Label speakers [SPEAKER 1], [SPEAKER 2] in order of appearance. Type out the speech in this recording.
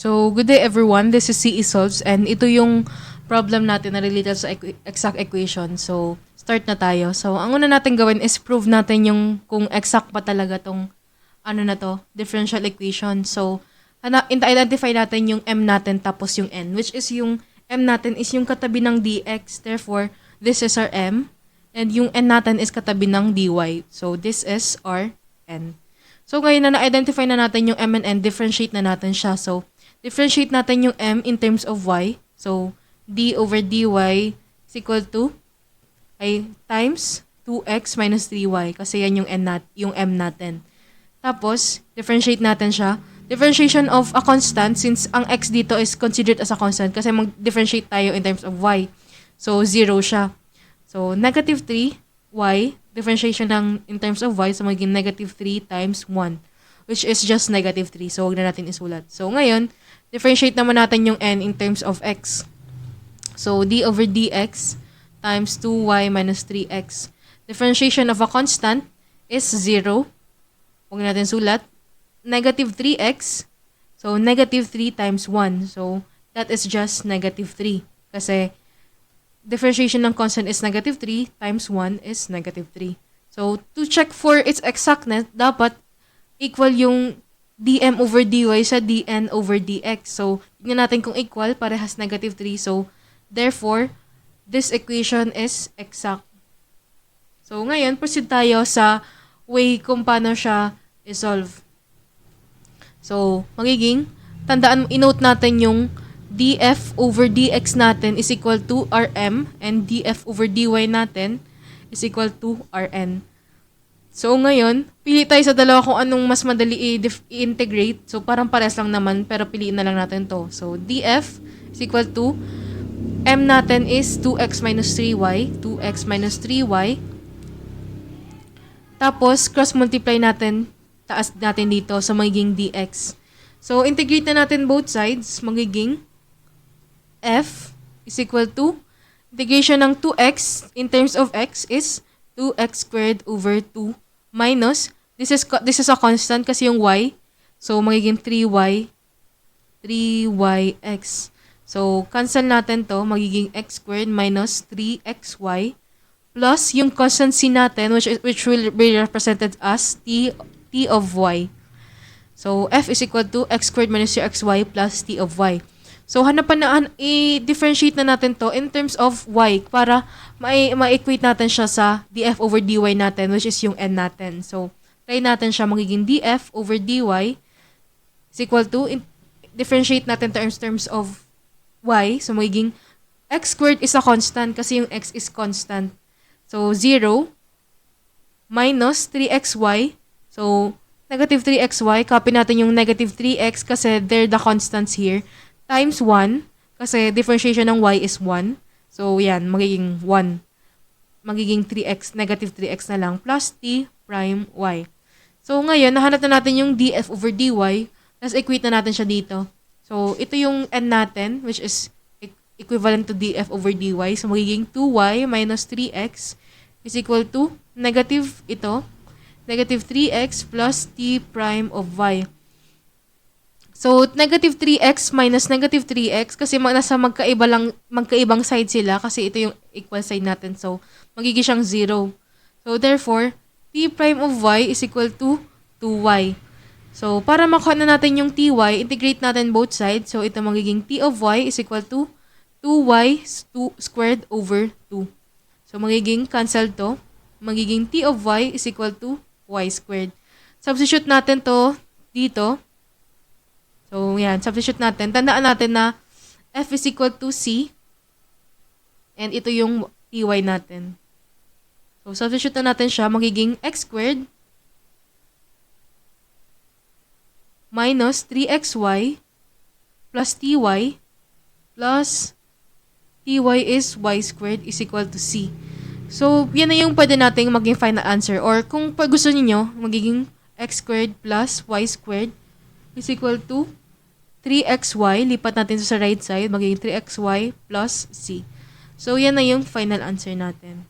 [SPEAKER 1] So, good day everyone. This is CE Solves and ito yung problem natin na related sa exact equation. So, start na tayo. So, ang una natin gawin is prove natin yung kung exact pa talaga tong differential equation. So, identify natin yung m natin tapos yung n, which is yung m natin is yung katabi ng dx. Therefore, this is our m and yung n natin is katabi ng dy. So, this is our n. So, ngayon na na-identify na natin yung m and n, differentiate na natin siya. So, differentiate natin yung m in terms of y. So, d over dy is equal to times 2x minus 3y kasi yan yung m natin. Tapos, differentiate natin siya. Differentiation of a constant since ang x dito is considered as a constant kasi mag-differentiate tayo in terms of y. So, 0 siya. So, negative 3y, differentiation ng in terms of y, so magiging negative 3 times 1, which is just negative 3. So, huwag na natin isulat. So, ngayon, differentiate naman natin yung n in terms of x. So, d over dx times 2y minus 3x. Differentiation of a constant is 0. Huwag natin sulat. Negative 3x. So, negative 3 times 1. So, that is just negative 3. Kasi, differentiation ng constant is negative 3 times 1 is negative 3. So, to check for its exactness, dapat equal yung dm over dy sa dn over dx. So, tignan natin kung equal, parehas negative 3. So, therefore, this equation is exact. So, ngayon, proceed tayo sa way kung paano siya isolve. So, magiging, inote natin yung df over dx natin is equal to rm and df over dy natin is equal to rn. So, ngayon, pili tayo sa dalawa kung anong mas madali i-integrate. So, parang pares lang naman, pero piliin na lang natin to. So, df is equal to, m natin is 2x minus 3y. 2x minus 3y. Tapos, cross-multiply natin, taas natin dito sa magiging dx. So, integrate na natin both sides. Magiging f is equal to, integration ng 2x in terms of x is 2x squared over 2 minus, this is a constant kasi yung y. So, magiging 3yx. So, cancel natin to. Magiging x squared minus 3xy plus yung constant c natin which will be represented as t of y. So, f is equal to x squared minus 3xy plus t of y. So, i-differentiate na natin to in terms of y para ma-equate natin siya sa df over dy natin, which is yung n natin. So, try natin siya magiging df over dy is equal to, differentiate natin to in terms of y. So, magiging x squared is a constant kasi yung x is constant. So, 0 minus 3xy. So, negative 3xy. Copy natin yung negative 3x kasi they're the constants here. Times 1, kasi differentiation ng y is 1. So, yan, magiging 1. Magiging 3x, negative 3x na lang, plus t prime y. So, ngayon, nahanap na natin yung df over dy, tapos equate na natin siya dito. So, ito yung n natin, which is equivalent to df over dy. So, magiging 2y minus 3x is equal to negative ito, negative 3x plus t prime of y. So, negative 3x minus negative 3x kasi nasa magkaibang side sila kasi ito yung equal side natin. So, magiging siyang 0. So, therefore, t prime of y is equal to 2y. So, para makuha na natin yung ty, integrate natin both sides. So, ito magiging t of y is equal to 2y squared over 2. So, magiging cancel to. Magiging t of y is equal to y squared. Substitute natin to dito. So, yan. Substitute natin. Tandaan natin na f is equal to c. And ito yung ty natin. So, substitute na natin siya. Magiging x squared minus 3xy plus ty plus ty is y squared is equal to c. So, yan na yung pwede nating maging final answer. Or kung pag gusto niyo magiging x squared plus y squared is equal to 3xy, lipat natin sa right side, magiging 3xy plus c. So, yan na yung final answer natin.